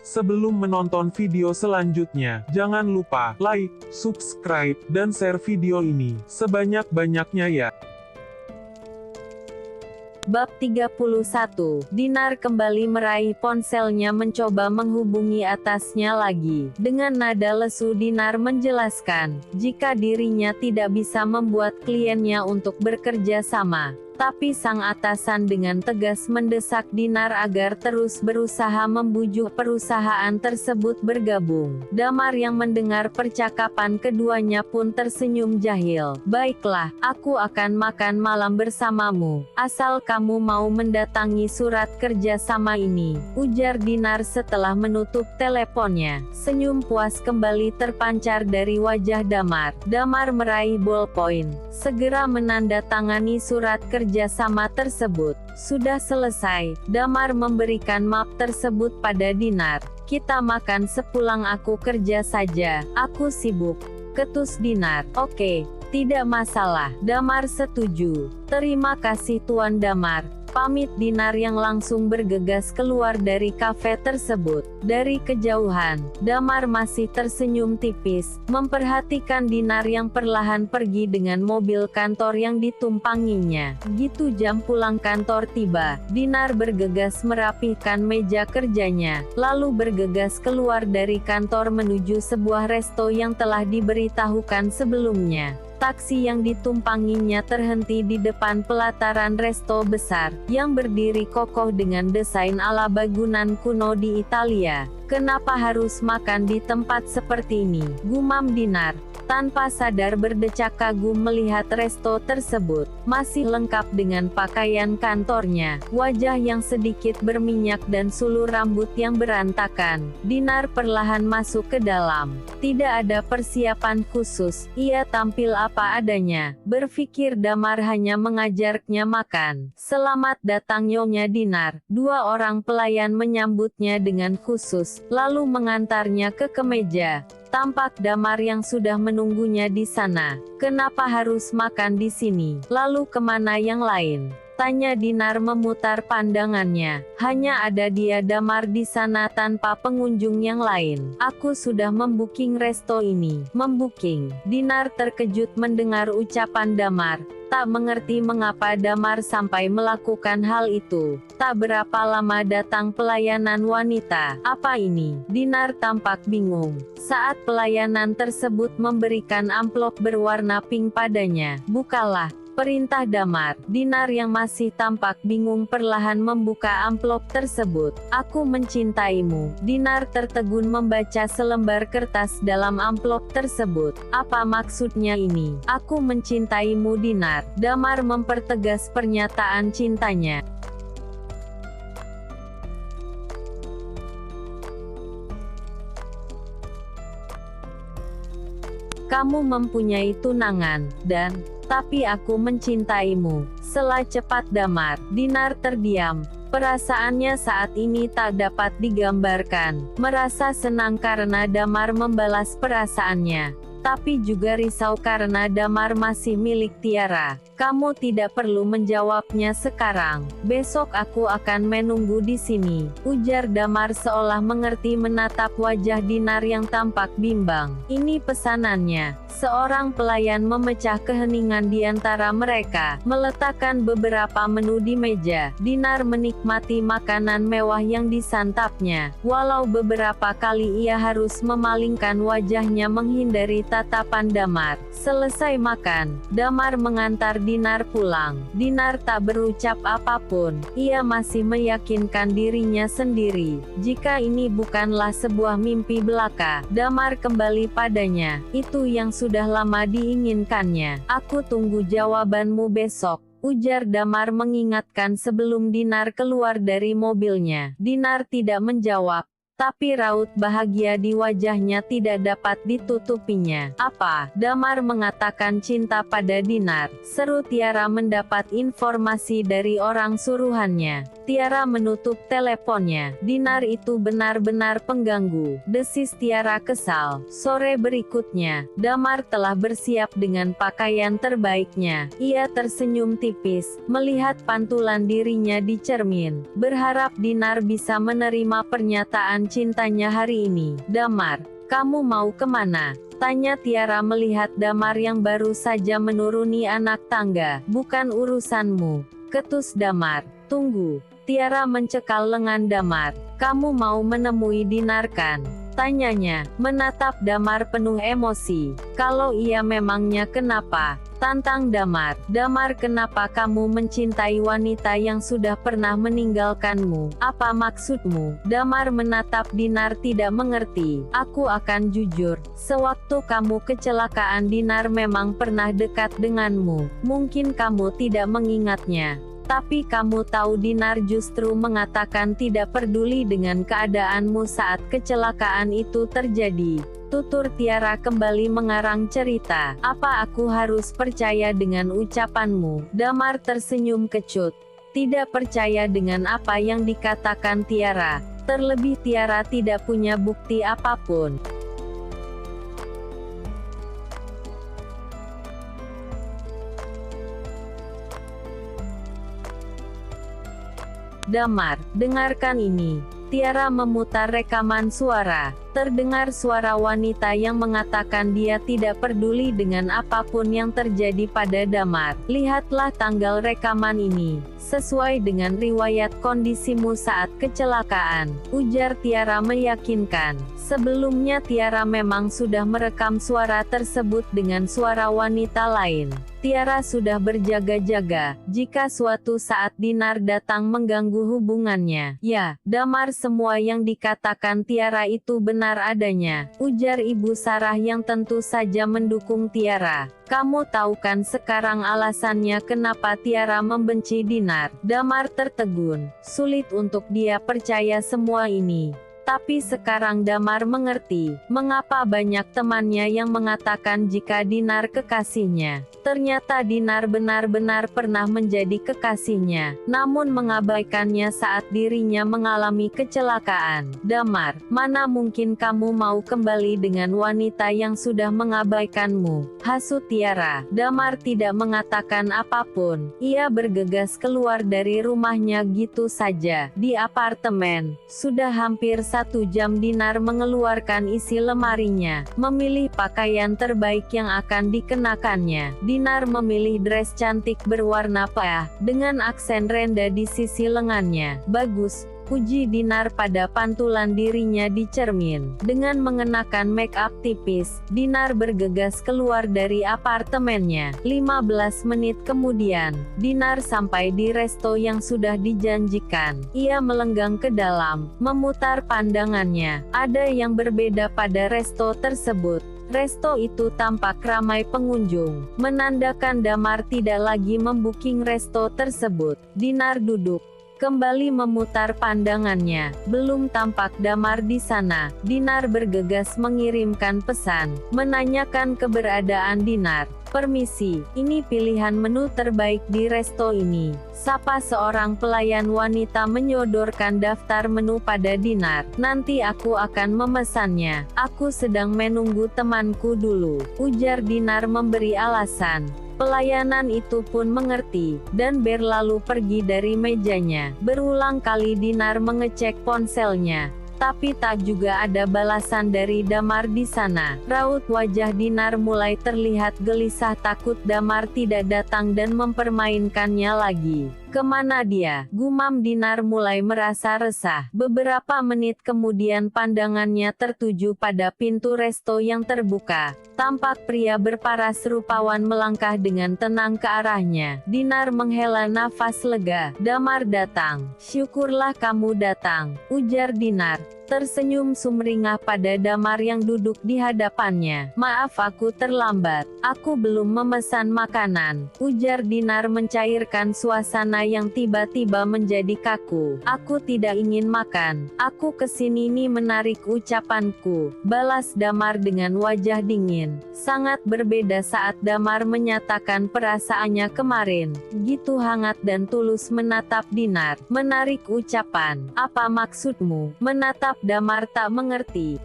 Sebelum menonton video selanjutnya, jangan lupa like, subscribe, dan share video ini sebanyak-banyaknya ya. Bab 31, Dinar kembali meraih ponselnya mencoba menghubungi atasnya lagi. Dengan nada lesu Dinar menjelaskan, jika dirinya tidak bisa membuat kliennya untuk bekerja sama. Tapi sang atasan dengan tegas mendesak Dinar agar terus berusaha membujuk perusahaan tersebut bergabung. Damar yang mendengar percakapan keduanya pun tersenyum jahil. Baiklah, aku akan makan malam bersamamu, asal kamu mau mendatangi surat kerja sama ini, ujar Dinar setelah menutup teleponnya. Senyum puas kembali terpancar dari wajah Damar. Damar meraih ballpoint, segera menandatangani surat kerja sama tersebut. Sudah selesai, Damar memberikan map tersebut pada Dinar. Kita makan sepulang aku kerja saja, aku sibuk, ketus Dinar. Oke, tidak masalah, Damar setuju. Terima kasih Tuan Damar. Pamit Dinar yang langsung bergegas keluar dari kafe tersebut. Dari kejauhan, Damar masih tersenyum tipis, memperhatikan Dinar yang perlahan pergi dengan mobil kantor yang ditumpanginya. Gitu jam pulang kantor tiba, Dinar bergegas merapihkan meja kerjanya, lalu bergegas keluar dari kantor menuju sebuah resto yang telah diberitahukan sebelumnya. Taksi yang ditumpanginya terhenti di depan pelataran resto besar, yang berdiri kokoh dengan desain ala bangunan kuno di Italia. Kenapa harus makan di tempat seperti ini? Gumam Dinar, tanpa sadar berdecak kagum melihat resto tersebut. Masih lengkap dengan pakaian kantornya, wajah yang sedikit berminyak dan sulu rambut yang berantakan. Dinar perlahan masuk ke dalam. Tidak ada persiapan khusus, ia tampil apa adanya. Berpikir Damar hanya mengajarnya makan. Selamat datang Nyonya Dinar. Dua orang pelayan menyambutnya dengan khusus, lalu mengantarnya ke kemeja. Tampak Damar yang sudah menunggunya di sana. Kenapa harus makan di sini? Lalu kemana yang lain? Tanya Dinar memutar pandangannya. Hanya ada dia Damar di sana tanpa pengunjung yang lain. Aku sudah membooking resto ini. Membooking? Dinar terkejut mendengar ucapan Damar. Tak mengerti mengapa Damar sampai melakukan hal itu. Tak berapa lama datang pelayanan wanita. Apa ini? Dinar tampak bingung. Saat pelayanan tersebut memberikan amplop berwarna pink padanya. Bukalah, perintah Damar. Dinar yang masih tampak bingung perlahan membuka amplop tersebut. Aku mencintaimu. Dinar tertegun membaca selembar kertas dalam amplop tersebut. Apa maksudnya ini? Aku mencintaimu Dinar. Damar mempertegas pernyataan cintanya. Kamu mempunyai tunangan, dan tapi aku mencintaimu. Sela cepat Damar. Dinar terdiam. Perasaannya saat ini tak dapat digambarkan. Merasa senang karena Damar membalas perasaannya, tapi juga risau karena Damar masih milik Tiara. Kamu tidak perlu menjawabnya sekarang. Besok aku akan menunggu di sini, ujar Damar seolah mengerti menatap wajah Dinar yang tampak bimbang. Ini pesanannya. Seorang pelayan memecah keheningan di antara mereka, meletakkan beberapa menu di meja. Dinar menikmati makanan mewah yang disantapnya, walau beberapa kali ia harus memalingkan wajahnya menghindari tatapan Damar. Selesai makan, Damar mengantar Dinar pulang. Dinar tak berucap apapun. Ia masih meyakinkan dirinya sendiri, jika ini bukanlah sebuah mimpi belaka. Damar kembali padanya. Itu yang sudah lama diinginkannya. Aku tunggu jawabanmu besok, ujar Damar mengingatkan sebelum Dinar keluar dari mobilnya. Dinar tidak menjawab, tapi raut bahagia di wajahnya tidak dapat ditutupinya. Apa? Damar mengatakan cinta pada Dinar. Seru Tiara mendapat informasi dari orang suruhannya. Tiara menutup teleponnya. Dinar itu benar-benar pengganggu, desis Tiara kesal. Sore berikutnya, Damar telah bersiap dengan pakaian terbaiknya. Ia tersenyum tipis, melihat pantulan dirinya di cermin. Berharap Dinar bisa menerima pernyataan menyatakan cintanya hari ini. Damar, kamu mau kemana? Tanya Tiara melihat Damar yang baru saja menuruni anak tangga. Bukan urusanmu, ketus Damar. Tunggu. Tiara mencekal lengan Damar. Kamu mau menemui Dinar kan? Tanyanya, menatap Damar penuh emosi. Kalau iya memangnya kenapa? Tantang Damar. Damar, kenapa kamu mencintai wanita yang sudah pernah meninggalkanmu? Apa maksudmu? Damar menatap Dinar tidak mengerti. Aku akan jujur. Sewaktu kamu kecelakaan Dinar memang pernah dekat denganmu. Mungkin kamu tidak mengingatnya. Tapi kamu tahu Dinar justru mengatakan tidak peduli dengan keadaanmu saat kecelakaan itu terjadi. Tutur Tiara kembali mengarang cerita. Apa aku harus percaya dengan ucapanmu? Damar tersenyum kecut. Tidak percaya dengan apa yang dikatakan Tiara. Terlebih Tiara tidak punya bukti apapun. Damar, dengarkan ini. Tiara memutar rekaman suara. Terdengar suara wanita yang mengatakan dia tidak peduli dengan apapun yang terjadi pada Damar. Lihatlah tanggal rekaman ini. Sesuai dengan riwayat kondisimu saat kecelakaan, ujar Tiara meyakinkan. Sebelumnya Tiara memang sudah merekam suara tersebut dengan suara wanita lain. Tiara sudah berjaga-jaga, jika suatu saat Dinar datang mengganggu hubungannya. Ya, Damar, semua yang dikatakan Tiara itu benar adanya, ujar Ibu Sarah yang tentu saja mendukung Tiara. Kamu tahu kan sekarang alasannya kenapa Tiara membenci Dinar? Damar tertegun, sulit untuk dia percaya semua ini. Tapi sekarang Damar mengerti, mengapa banyak temannya yang mengatakan jika Dinar kekasihnya. Ternyata Dinar benar-benar pernah menjadi kekasihnya, namun mengabaikannya saat dirinya mengalami kecelakaan. Damar, mana mungkin kamu mau kembali dengan wanita yang sudah mengabaikanmu? Hasut Tiara. Damar tidak mengatakan apapun. Ia bergegas keluar dari rumahnya gitu saja. Di apartemen, sudah hampir 1 jam Dinar mengeluarkan isi lemarinya, memilih pakaian terbaik yang akan dikenakannya. Dinar memilih dress cantik berwarna peach, dengan aksen renda di sisi lengannya. Bagus, puji Dinar pada pantulan dirinya di cermin. Dengan mengenakan make up tipis, Dinar bergegas keluar dari apartemennya. 15 menit kemudian, Dinar sampai di resto yang sudah dijanjikan. Ia melenggang ke dalam, memutar pandangannya. Ada yang berbeda pada resto tersebut. Resto itu tampak ramai pengunjung, menandakan Damar tidak lagi membooking resto tersebut. Dinar duduk, kembali memutar pandangannya. Belum tampak Damar di sana. Dinar bergegas mengirimkan pesan, menanyakan keberadaan Dinar. Permisi, ini pilihan menu terbaik di resto ini. Sapa seorang pelayan wanita menyodorkan daftar menu pada Dinar. Nanti aku akan memesannya. Aku sedang menunggu temanku dulu, ujar Dinar memberi alasan. Pelayanan itu pun mengerti, dan berlalu pergi dari mejanya. Berulang kali Dinar mengecek ponselnya, tapi tak juga ada balasan dari Damar di sana. Raut wajah Dinar mulai terlihat gelisah, takut Damar tidak datang dan mempermainkannya lagi. Kemana dia? Gumam Dinar mulai merasa resah. Beberapa menit kemudian pandangannya tertuju pada pintu resto yang terbuka. Tampak pria berparas rupawan melangkah dengan tenang ke arahnya. Dinar menghela nafas lega. Damar datang. Syukurlah kamu datang, ujar Dinar, tersenyum sumringah pada Damar yang duduk di hadapannya. Maaf aku terlambat. Aku belum memesan makanan, ujar Dinar mencairkan suasana yang tiba-tiba menjadi kaku. Aku tidak ingin makan. Aku kesini nih menarik ucapanku, balas Damar dengan wajah dingin. Sangat berbeda saat Damar menyatakan perasaannya kemarin. Gitu hangat dan tulus menatap Dinar. Menarik ucapan? Apa maksudmu? Menatap Damar tak mengerti.